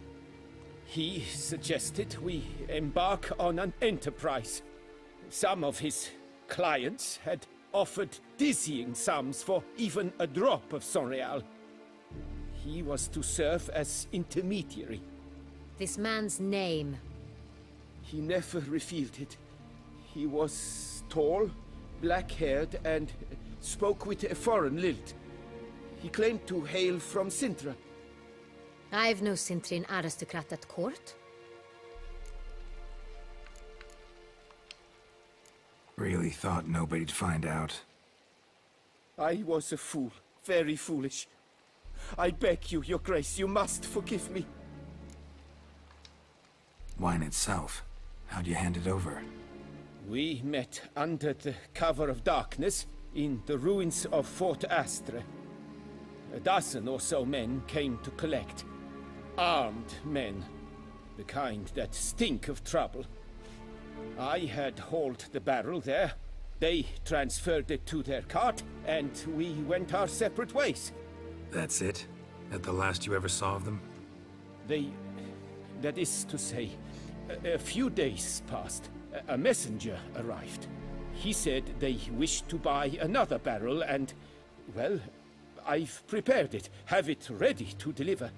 He suggested we embark on an enterprise. Some of his clients had offered dizzying sums for even a drop of Sorial. He was to serve as intermediary. This man's name? He never revealed it. He was tall, black-haired, and spoke with a foreign lilt. He claimed to hail from Sintra. I've no Sintrian aristocrat at court. Really thought nobody'd find out. I was a fool, very foolish. I beg you, Your Grace, you must forgive me. Wine itself, how'd you hand it over? We met under the cover of darkness in the ruins of Fort Astre. A dozen or so men came to collect. Armed men. The kind that stink of trouble. I had hauled the barrel there. They transferred it to their cart, and we went our separate ways. That's it? That the last you ever saw of them? That is to say, a few days passed. A messenger arrived. He said they wished to buy another barrel and, well, I've prepared it, have it ready to deliver.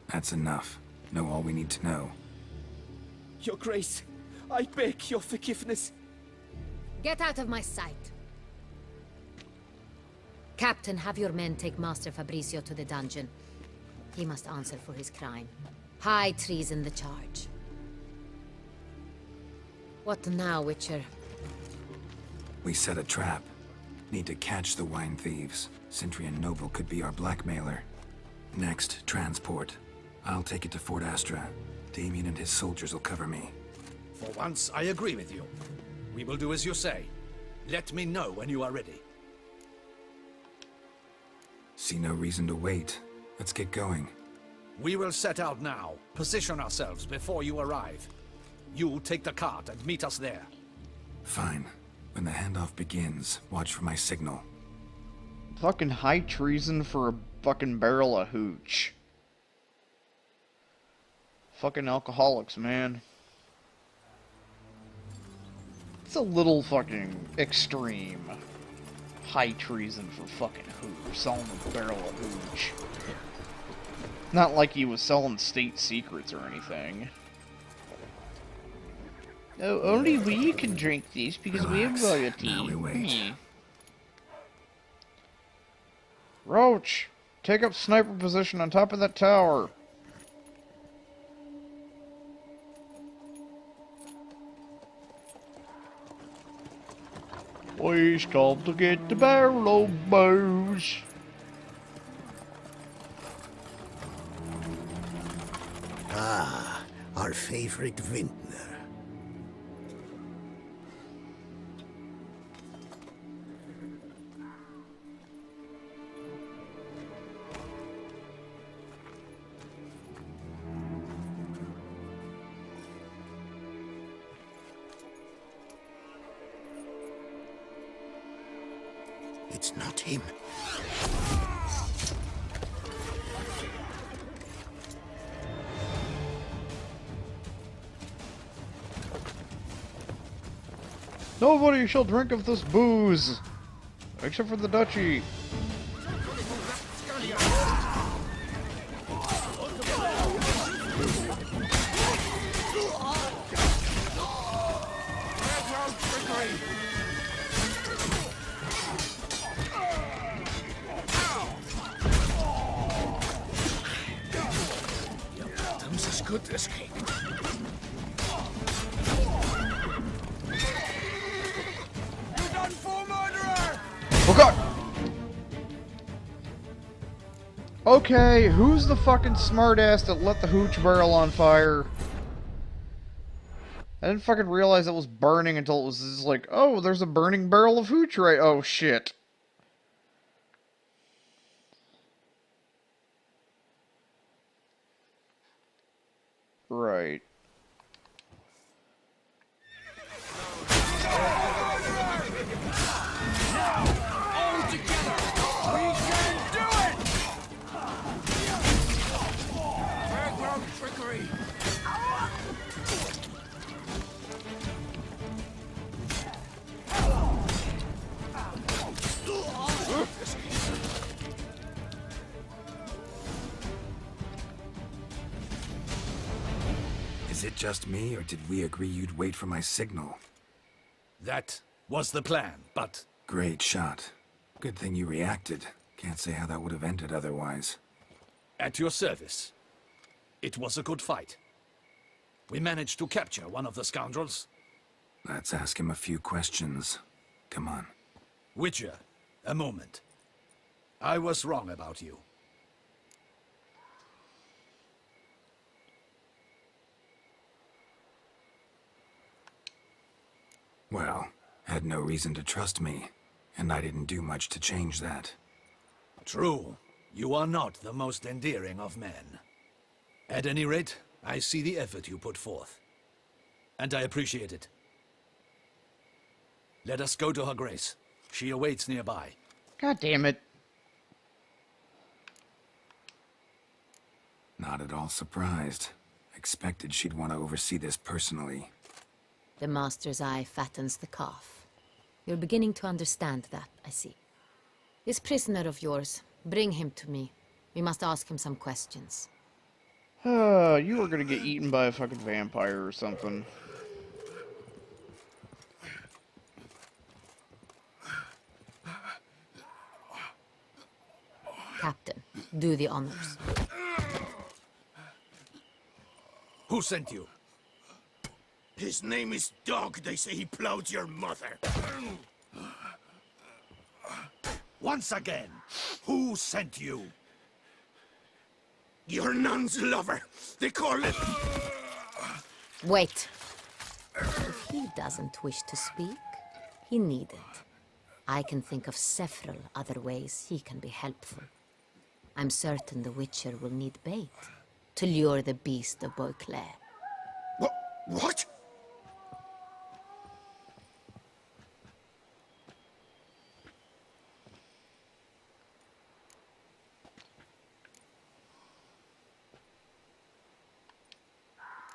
That's enough. Know all we need to know. Your Grace, I beg your forgiveness. Get out of my sight. Captain, have your men take Master Fabrizio to the dungeon. He must answer for his crime. High treason the charge. What now, Witcher? We set a trap. Need to catch the wine thieves. Sintrian Noble could be our blackmailer. Next, transport. I'll take it to Fort Astra. Damien and his soldiers will cover me. For once, I agree with you. We will do as you say. Let me know when you are ready. See no reason to wait. Let's get going. We will set out now. Position ourselves before you arrive. You take the cart and meet us there. Fine. When the handoff begins, watch for my signal. Fucking high treason for a fucking barrel of hooch. Fucking alcoholics, man. It's a little fucking extreme. High treason for fucking hooch. Selling a barrel of hooch. Not like he was selling state secrets or anything. Oh, only we can drink these because we have royalty. Now we wait. Roach, take up sniper position on top of that tower. Please come to get the barrel of booze. Ah, our favorite vintner. It's not him. Nobody shall drink of this booze, except for the duchy. As good as cake. Oh god! Okay, who's the fucking smartass that let the hooch barrel on fire? I didn't fucking realize it was burning until it was just like, oh, there's a burning barrel of hooch right. Oh shit. Right. Is it just me, or did we agree you'd wait for my signal? That was the plan, but... Great shot. Good thing you reacted. Can't say how that would have ended otherwise. At your service. It was a good fight. We managed to capture one of the scoundrels. Let's ask him a few questions. Come on. Witcher, a moment. I was wrong about you. Well, had no reason to trust me, and I didn't do much to change that. True. You are not the most endearing of men. At any rate, I see the effort you put forth. And I appreciate it. Let us go to her grace. She awaits nearby. God damn it. Not at all surprised. Expected she'd want to oversee this personally. The master's eye fattens the calf. You're beginning to understand that, I see. This prisoner of yours, bring him to me. We must ask him some questions. You are gonna get eaten by a fucking vampire or something. Captain, do the honors. Who sent you? His name is Dog. They say he plowed your mother. Once again, who sent you? Your nun's lover. They call it... Wait. If he doesn't wish to speak, he needn't. I can think of several other ways he can be helpful. I'm certain the Witcher will need bait to lure the beast of Beauclair. What?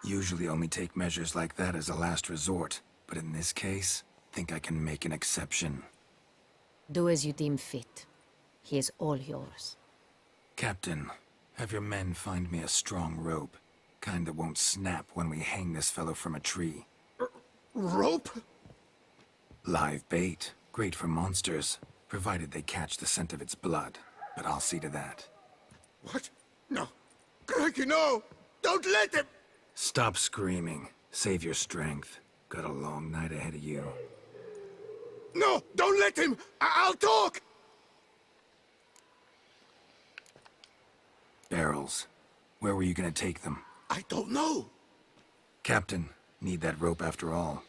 Usually only take measures like that as a last resort, but in this case, think I can make an exception. Do as you deem fit. He is all yours. Captain, have your men find me a strong rope. Kind that won't snap when we hang this fellow from a tree. Rope? Live bait. Great for monsters, provided they catch the scent of its blood. But I'll see to that. What? No. Crikey, no! Don't let him! Stop screaming. Save your strength. Got a long night ahead of you. No! Don't let him! I'll talk! Barrels. Where were you gonna take them? I don't know. Captain, need that rope after all.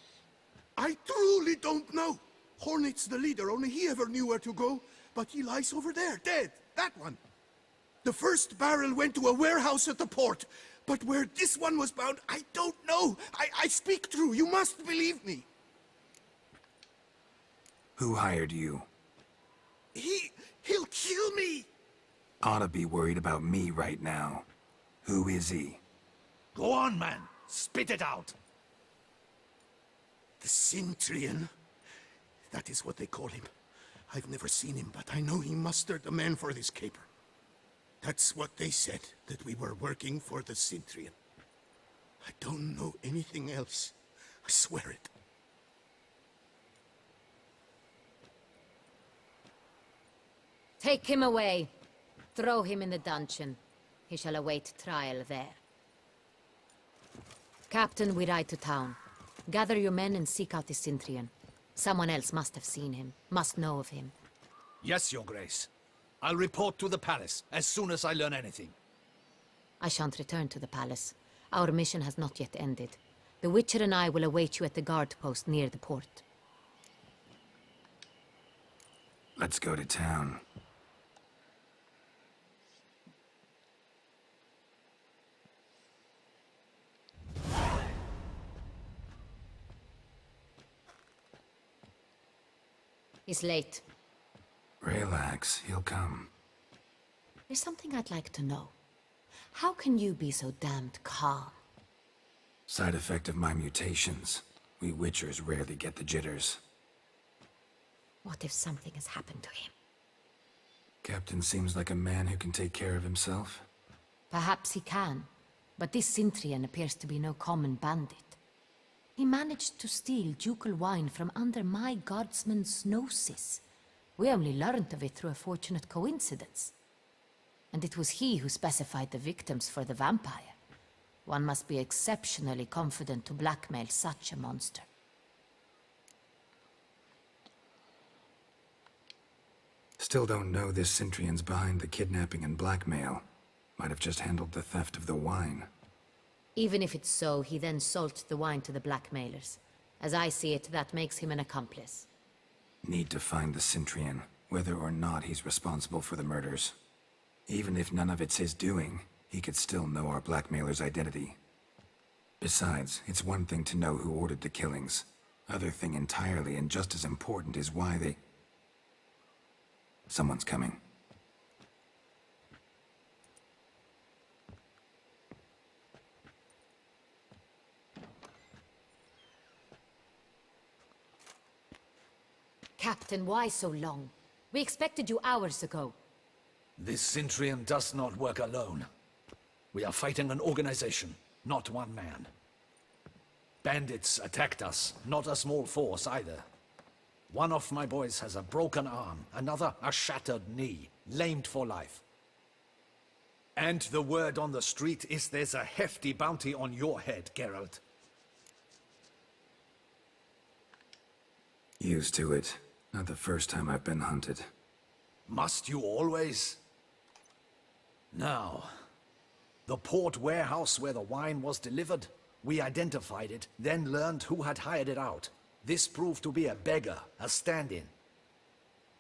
I truly don't know. Hornet's the leader, only he ever knew where to go. But he lies over there, dead. That one. The first barrel went to a warehouse at the port. But where this one was bound, I don't know. I speak true. You must believe me. Who hired you? Ought to be worried about me right now. Who is he? Go on, man. Spit it out. The Cintrian. That is what they call him. I've never seen him, but I know he mustered the men for this caper. That's what they said, that we were working for the Cintrian. I don't know anything else. I swear it. Take him away. Throw him in the dungeon. He shall await trial there. Captain, we ride to town. Gather your men and seek out the Cintrian. Someone else must have seen him, must know of him. Yes, Your Grace. I'll report to the palace as soon as I learn anything. I shan't return to the palace. Our mission has not yet ended. The Witcher and I will await you at the guard post near the port. Let's go to town. He's late. Relax, he'll come. There's something I'd like to know. How can you be so damned calm? Side effect of my mutations. We Witchers rarely get the jitters. What if something has happened to him? Captain seems like a man who can take care of himself. Perhaps he can, but this Cintrian appears to be no common bandit. He managed to steal ducal wine from under my guardsman's noses. We only learned of it through a fortunate coincidence. And it was he who specified the victims for the vampire. One must be exceptionally confident to blackmail such a monster. Still don't know this Cintrian's behind the kidnapping and blackmail. Might have just handled the theft of the wine. Even if it's so, he then sold the wine to the blackmailers. As I see it, that makes him an accomplice. Need to find the Cintrian, whether or not he's responsible for the murders. Even if none of it's his doing, he could still know our blackmailer's identity. Besides, it's one thing to know who ordered the killings. Other thing entirely, and just as important, is why they... Someone's coming. Captain, why so long? We expected you hours ago. This Cintrian does not work alone. We are fighting an organization, not one man. Bandits attacked us, not a small force either. One of my boys has a broken arm, another a shattered knee, lamed for life. And the word on the street is there's a hefty bounty on your head, Geralt. Used to it. Not the first time I've been hunted. Must you always? Now, the port warehouse where the wine was delivered, we identified it, then learned who had hired it out. This proved to be a beggar, a stand-in.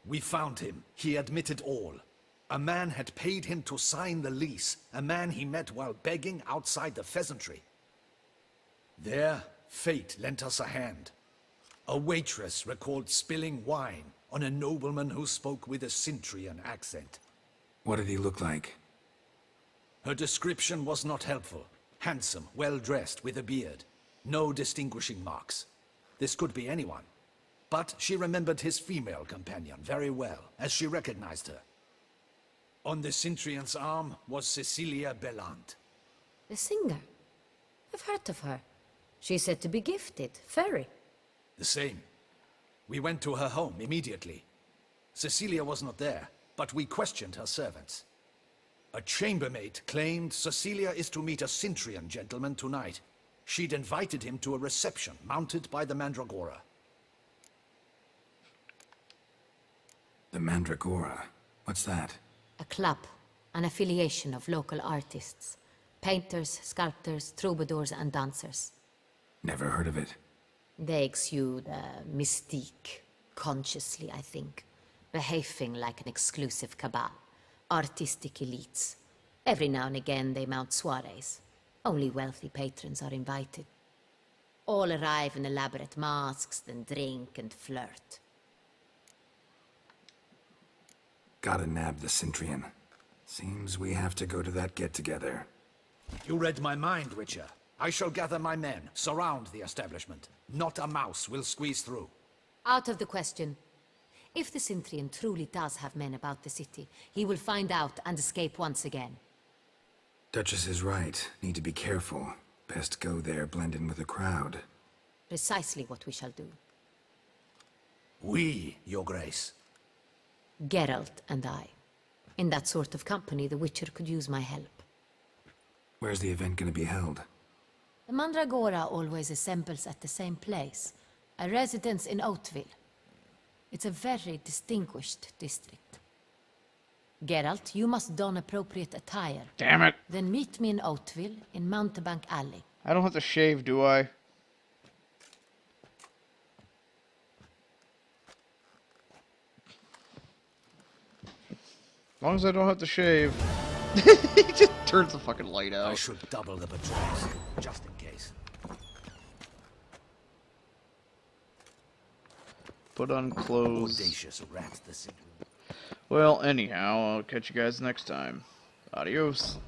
We found him. He admitted all. A man had paid him to sign the lease, a man he met while begging outside the pheasantry. There, fate lent us a hand. A waitress recalled spilling wine on a nobleman who spoke with a Cintrian accent. What did he look like? Her description was not helpful. Handsome, well-dressed, with a beard. No distinguishing marks. This could be anyone. But she remembered his female companion very well, as she recognized her. On the Cintrian's arm was Cecilia Bellant. The singer? I've heard of her. She's said to be gifted, fairy. The same. We went to her home immediately. Cecilia was not there, but we questioned her servants. A chambermaid claimed Cecilia is to meet a Cintrian gentleman tonight. She'd invited him to a reception mounted by the Mandragora. The Mandragora? What's that? A club, an affiliation of local artists. Painters, sculptors, troubadours and dancers. Never heard of it. They exude a mystique, consciously, I think. Behaving like an exclusive cabal. Artistic elites. Every now and again they mount soirees. Only wealthy patrons are invited. All arrive in elaborate masks, then drink and flirt. Gotta nab the Cintrian. Seems we have to go to that get-together. You read my mind, Witcher. I shall gather my men, surround the establishment. Not a mouse will squeeze through. Out of the question. If the Sintrian truly does have men about the city, he will find out and escape once again. Duchess is right. Need to be careful. Best go there, blend in with the crowd. Precisely what we shall do. We, Your Grace. Geralt and I. In that sort of company, the Witcher could use my help. Where's the event gonna be held? The Mandragora always assembles at the same place, a residence in Oatville. It's a very distinguished district. Geralt, you must don appropriate attire. Damn it! Then meet me in Oatville, in Mountebank Alley. I don't have to shave, do I? As long as I don't have to shave. He just turns the fucking light out. I should double the patrols, just in case. Put on clothes. Audacious rat, the secret. Well, anyhow, I'll catch you guys next time. Adios.